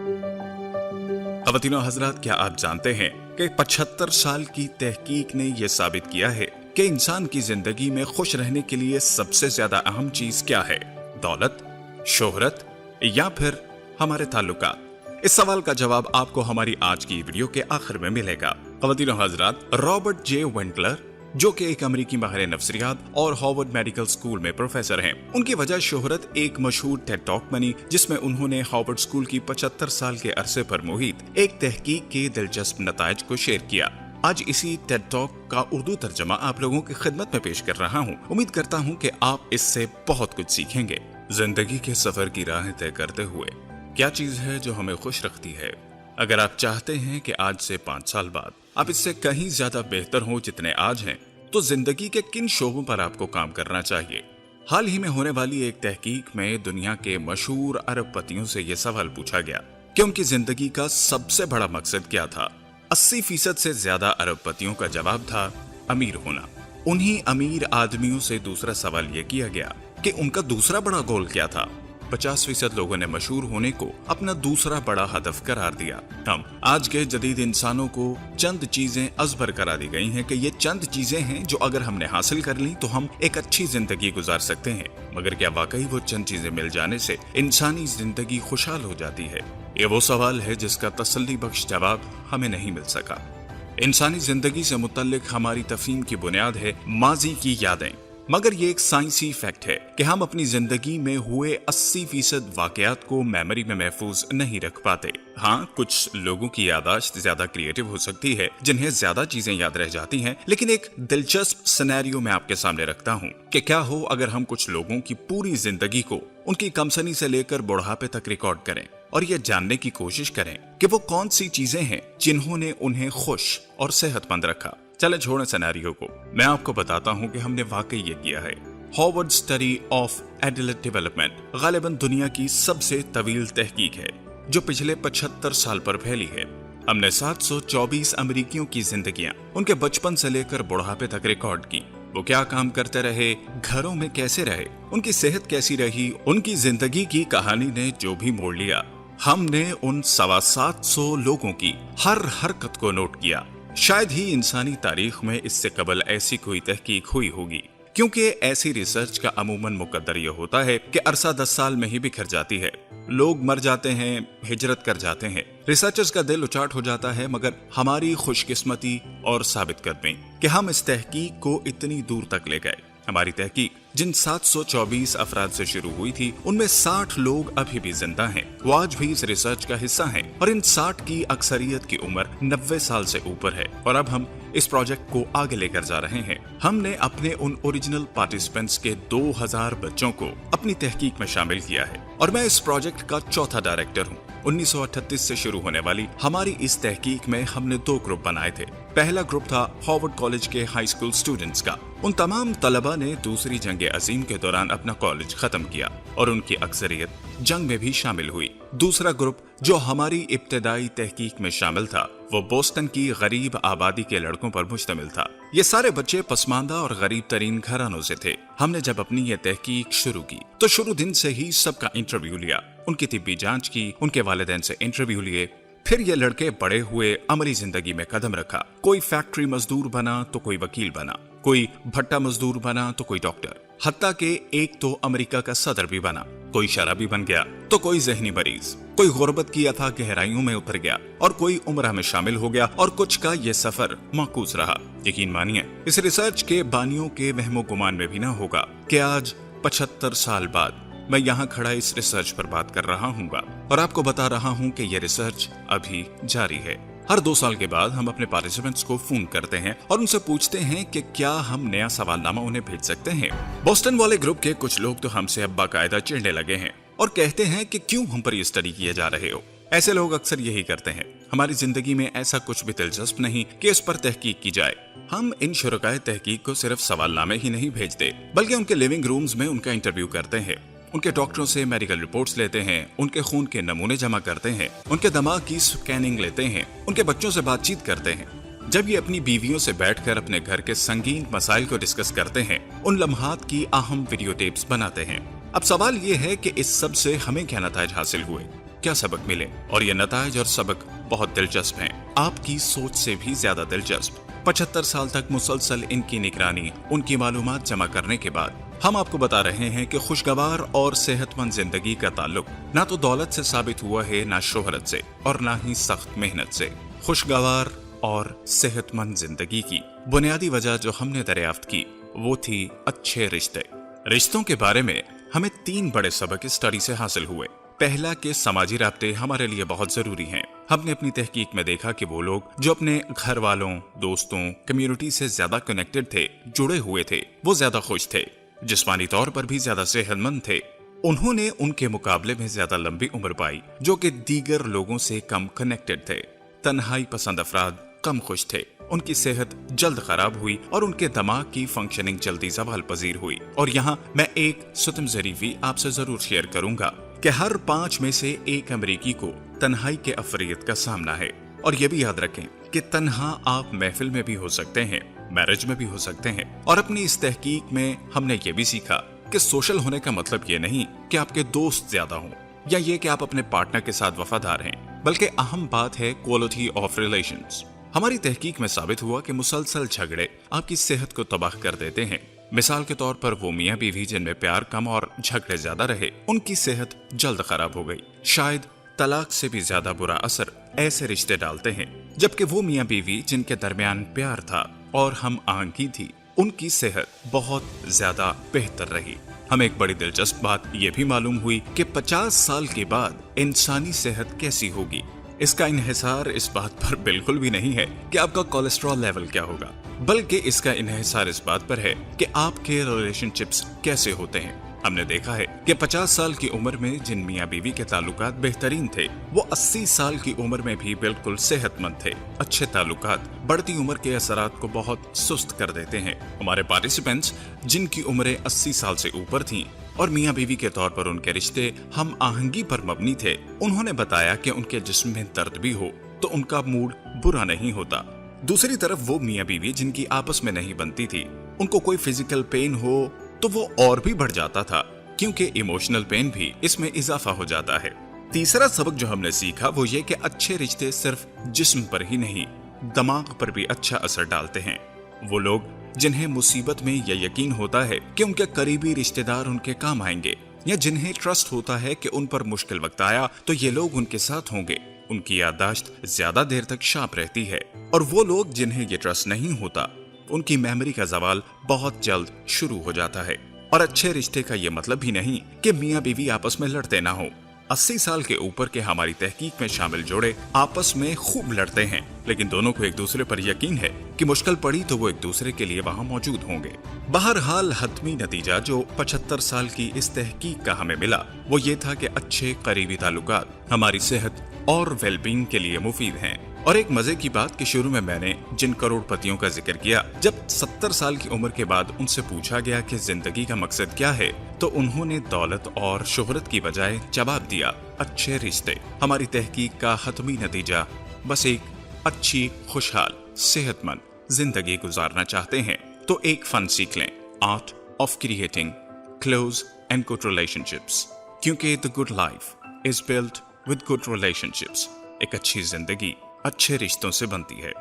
ख़वातीन और हज़रात, क्या आप जानते हैं कि 75 साल की तहकीक ने यह साबित किया है कि इंसान की जिंदगी में खुश रहने के लिए सबसे ज्यादा अहम चीज क्या है? दौलत, शोहरत या फिर हमारे ताल्लुकात? इस सवाल का जवाब आपको हमारी आज की वीडियो के आखिर में मिलेगा। ख़वातीन और हज़रात, रॉबर्ट जे वेंटलर, जो कि एक अमेरिकी माहिर नफ्सियात और हार्वर्ड मेडिकल स्कूल में प्रोफेसर हैं, उनकी वजह शोहरत एक मशहूर टेड टॉक बनी, जिसमें उन्होंने हार्वर्ड स्कूल की 75 साल के अरसे पर मुहित एक तहकीक के दिलचस्प नताइज को शेयर किया। आज इसी टेड टॉक का उर्दू तर्जमा आप लोगों की खिदमत में पेश कर रहा हूँ। उम्मीद करता हूँ कि आप इससे बहुत कुछ सीखेंगे। जिंदगी के सफर की राह तय करते हुए क्या चीज है जो हमें खुश रखती है? अगर आप चाहते हैं कि आज से 5 साल बाद आप इससे कहीं ज्यादा बेहतर हो जितने आज हैं, तो जिंदगी के किन शोबों पर आपको काम करना चाहिए? हाल ही में होने वाली एक तहकीक में दुनिया के मशहूर अरबपतियों से यह सवाल पूछा गया कि उनकी जिंदगी का सबसे बड़ा मकसद क्या था। 80% से ज्यादा अरबपतियों का जवाब था अमीर होना। उन्हीं अमीर आदमियों से दूसरा सवाल यह किया गया कि उनका दूसरा बड़ा गोल क्या था। 50% लोगों ने मशहूर होने को अपना दूसरा बड़ा हदफ करार दिया। हम आज के जदीद इंसानों को चंद चीजें अजबर करा दी गई हैं कि ये चंद चीजें हैं जो अगर हमने हासिल कर ली तो हम एक अच्छी जिंदगी गुजार सकते हैं। मगर क्या वाकई वो चंद चीजें मिल जाने से इंसानी जिंदगी खुशहाल हो जाती है? ये वो सवाल है जिसका तसल्ली बख्श जवाब हमें नहीं मिल सका। इंसानी जिंदगी से मुतल्लिक हमारी तफहीम की बुनियाद है माजी की यादें। मगर ये एक साइंसी फैक्ट है कि हम अपनी जिंदगी में हुए 80% वाकयात को मेमोरी में महफूज नहीं रख पाते। हाँ, कुछ लोगों की याददाश्त ज्यादा क्रिएटिव हो सकती है, जिन्हें ज्यादा चीजें याद रह जाती हैं। लेकिन एक दिलचस्प सिनेरियो मैं आपके सामने रखता हूँ कि क्या हो अगर हम कुछ लोगों की पूरी जिंदगी को उनकी कमसनी से लेकर बुढ़ापे तक रिकॉर्ड करें और ये जानने की कोशिश करें कि वो कौन सी चीजें हैं जिन्होंने उन्हें खुश और सेहतमंद रखा। चले छोड़ें सिनेरियो को, मैं आपको बताता हूं कि हमने वाकई ये किया है। Harvard study of adult development गालिबन दुनिया की सबसे तवील तहकीक है जो पिछले 75 साल पर फैली है। हमने 724 अमेरिकियों की जिंदगियां उनके बचपन से लेकर बुढ़ापे तक रिकॉर्ड की। वो क्या काम करते रहे, घरों में कैसे रहे, उनकी सेहत कैसी रही, उनकी जिंदगी की कहानी ने जो भी मोड़ लिया, हमने उन 725 लोगों की हर हरकत को नोट किया। शायद ही इंसानी तारीख में इससे कबल ऐसी कोई तहकीक हुई होगी, क्योंकि ऐसी रिसर्च का अमूमन मुकद्दर यह होता है कि अरसा 10 साल में ही बिखर जाती है। लोग मर जाते हैं, हिजरत कर जाते हैं, रिसर्चर्स का दिल उचाट हो जाता है। मगर हमारी खुशकिस्मती और साबित कदमी कि हम इस तहकीक को इतनी दूर तक ले गए। हमारी तहकीक जिन 724 अफराद से शुरू हुई थी, उनमें 60 लोग अभी भी जिंदा हैं। वो आज भी इस रिसर्च का हिस्सा हैं और इन 60 की अक्सरियत की उम्र 90 साल से ऊपर है। और अब हम इस प्रोजेक्ट को आगे लेकर जा रहे हैं। हमने अपने उन ओरिजिनल पार्टिसिपेंट्स के 2000 बच्चों को अपनी तहकीक में शामिल किया है और मैं इस प्रोजेक्ट का चौथा डायरेक्टर हूँ। 1938 से शुरू होने वाली हमारी इस तहकीक में हमने 2 ग्रुप बनाए थे। पहला ग्रुप था हार्वर्ड कॉलेज के हाई स्कूल स्टूडेंट्स का। उन तमाम तलबा ने दूसरी जंग अजीम के दौरान अपना कॉलेज खत्म किया और उनकी अक्सरियत जंग में भी शामिल हुई। दूसरा ग्रुप जो हमारी इब्तदाई तहकीक में शामिल था, वो बोस्टन की गरीब आबादी के लड़कों पर मुश्तमिल था। ये सारे बच्चे पसमानदा और गरीब तरीन घरानों से थे। हमने जब अपनी ये तहकीक शुरू की तो शुरू दिन से ही सबका इंटरव्यू लिया, उनकी तिब्बी जांच की, उनके वालिदैन से इंटरव्यू लिए। फिर ये लड़के बड़े हुए, अमली जिंदगी में कदम रखा। कोई फैक्ट्री मजदूर बना तो कोई वकील बना, कोई भट्टा मजदूर बना तो कोई डॉक्टर, हत्ता के एक तो अमेरिका का सदर भी बना। कोई शराबी बन गया तो कोई जहनी मरीज, कोई गुर्बत की अथाह गहराइयों में उतर गया और कोई उम्रा में शामिल हो गया और कुछ का ये सफर माकूस रहा। यकीन मानिए, इस रिसर्च के बानियों के वहमो गुमान में भी ना होगा कि आज 75 साल बाद मैं यहाँ खड़ा इस रिसर्च पर बात कर रहा हूँ और आपको बता रहा हूँ कि यह रिसर्च अभी जारी है। हर 2 साल के बाद हम अपने पार्टिसिपेंट्स को फोन करते हैं और उनसे पूछते हैं कि क्या हम नया सवालनामा उन्हें भेज सकते हैं। बोस्टन वाले ग्रुप के कुछ लोग तो हमसे अब बाकायदा चिढ़ने लगे हैं और कहते हैं कि क्यों हम पर ये स्टडी किए जा रहे हो। ऐसे लोग अक्सर यही करते हैं, हमारी जिंदगी में ऐसा कुछ भी दिलचस्प नहीं कि इस पर तहकीक की जाए। हम इन शुरकाए तहकीक को सिर्फ सवालनामे ही नहीं भेजते, बल्कि उनके लिविंग रूम्स में उनका इंटरव्यू करते हैं, उनके डॉक्टरों से मेडिकल रिपोर्ट्स लेते हैं, उनके खून के नमूने जमा करते हैं, उनके दिमाग की स्कैनिंग लेते हैं, उनके बच्चों से बातचीत करते हैं। जब ये अपनी बीवियों से बैठकर अपने घर के संगीन मसाइल को डिस्कस करते हैं, उन लम्हात की अहम वीडियो टेप्स बनाते हैं। अब सवाल ये है कि इस सब से हमें क्या नताइज हासिल हुए? क्या सबक मिले, और ये नताइज और सबक बहुत दिलचस्प हैं, आपकी सोच से भी ज्यादा दिलचस्प। 75 साल तक मुसलसल इनकी निगरानी, उनकी मालूमात जमा करने के बाद हम आपको बता रहे हैं कि खुशगवार और सेहतमंद जिंदगी का ताल्लुक ना तो दौलत से साबित हुआ है, ना शोहरत से, और ना ही सख्त मेहनत से। खुशगवार और सेहतमंद जिंदगी की बुनियादी वजह जो हमने दरियाफ्त की वो थी अच्छे रिश्ते। रिश्तों के बारे में हमें 3 बड़े सबक इस स्टडी से हासिल हुए। पहला कि समाजी राब्ते हमारे लिए बहुत जरूरी हैं। हमने अपनी तहकीक में देखा कि वो लोग जो अपने घर वालों, दोस्तों, कम्युनिटी से ज्यादा कनेक्टेड थे, जुड़े हुए थे, वो ज्यादा खुश थे, जिस्मानी तौर पर भी ज्यादा सेहतमंद थे। उन्होंने उनके मुकाबले में ज्यादा लंबी उम्र पाई जो कि दीगर लोगों से कम कनेक्टेड थे। तन्हाई पसंद अफराद कम खुश थे, उनकी सेहत जल्द खराब हुई और उनके दिमाग की फंक्शनिंग जल्दी ज़वाल पजीर हुई। और यहाँ मैं एक सुतम ज़रीफ़ी आपसे जरूर शेयर करूंगा कि हर 5 में से 1 अमरीकी को तन्हाई के अफरियत का सामना है। और ये भी याद रखें कि तन्हा आप महफिल में भी हो सकते हैं, मैरिज में भी हो सकते हैं। और अपनी इस तहकीक में हमने ये भी सीखा कि सोशल होने का मतलब ये नहीं कि आपके दोस्त ज्यादा हों या ये कि आप अपने पार्टनर के साथ वफादार हैं, बल्कि अहम बात है क्वालिटी ऑफ रिलेशंस। हमारी तहकीक में साबित हुआ कि मुसलसल झगड़े आपकी सेहत को तबाह कर देते हैं। मिसाल के तौर पर वो मियाँ बीवी जिनमें प्यार कम और झगड़े ज्यादा रहे, उनकी सेहत जल्द खराब हो गई। शायद तलाक से भी ज्यादा बुरा असर ऐसे रिश्ते डालते हैं, जबकि वो मियाँ बीवी जिनके दरमियान प्यार था और हम आहंगी थी, उनकी सेहत बहुत ज्यादा बेहतर रही। हमें एक बड़ी दिलचस्प बात यह भी मालूम हुई कि 50 साल के बाद इंसानी सेहत कैसी होगी। इसका इन्हिसार इस बात पर बिल्कुल भी नहीं है कि आपका कोलेस्ट्रॉल लेवल क्या होगा, बल्कि इसका इन्हिसार इस बात पर है कि आपके रिलेशनशिप्स कैसे होते हैं। हमने देखा है कि 50 साल की उम्र में जिन मियाँ बीवी के ताल्लुकात बेहतरीन थे, वो 80 साल की उम्र में भी बिल्कुल सेहतमंद थे। अच्छे ताल्लुकात बढ़ती उम्र के असरात को बहुत सुस्त कर देते हैं। हमारे पार्टिसिपेंट्स जिनकी उम्रें 80 साल से ऊपर थीं और मियाँ बीवी के तौर पर उनके रिश्ते हम आहंगी पर मबनी थे, उन्होंने बताया कि उनके जिस्म में दर्द भी हो तो उनका मूड बुरा नहीं होता। दूसरी तरफ वो मियाँ बीवी जिनकी आपस में नहीं बनती थी, उनको कोई फिजिकल पेन हो तो वो और भी बढ़ जाता था, क्योंकि इमोशनल पेन भी इसमें इजाफा हो जाता है। तीसरा सबक जो हमने सीखा वो ये कि अच्छे रिश्ते सिर्फ जिस्म पर ही नहीं, दिमाग पर भी अच्छा असर डालते हैं। वो लोग जिन्हें मुसीबत में यह यकीन होता है कि उनके करीबी रिश्तेदार उनके काम आएंगे, या जिन्हें ट्रस्ट होता है कि उन पर मुश्किल वक्त आया तो ये लोग उनके साथ होंगे, उनकी याददाश्त ज्यादा देर तक शार्प रहती है। और वो लोग जिन्हें ये ट्रस्ट नहीं होता, उनकी मेमोरी का जवाल बहुत जल्द शुरू हो जाता है। और अच्छे रिश्ते का ये मतलब भी नहीं कि मियाँ बीवी आपस में लड़ते ना हो। 80 साल के ऊपर के हमारी तहकीक में शामिल जोड़े आपस में खूब लड़ते हैं, लेकिन दोनों को एक दूसरे पर यकीन है कि मुश्किल पड़ी तो वो एक दूसरे के लिए वहाँ मौजूद होंगे। बहरहाल हतमी नतीजा जो 75 साल की इस तहकीक का हमें मिला वो ये था कि अच्छे करीबी ताल्लुकात हमारी सेहत और वेलबींग के लिए मुफीद हैं। और एक मजे की बात कि शुरू में मैंने जिन करोड़पतियों का जिक्र किया, जब 70 साल की उम्र के बाद उनसे पूछा गया कि जिंदगी का मकसद क्या है, तो उन्होंने दौलत और शोहरत की बजाय जवाब दिया अच्छे रिश्ते। हमारी तहकीक का हतमी नतीजा बस एक अच्छी, खुशहाल, सेहतमंद जिंदगी गुजारना चाहते हैं तो एक फन सीख लें, art of creating close and good relationships, क्योंकि the good life is built with good relationships. एक अच्छी जिंदगी अच्छे रिश्तों से बनती है।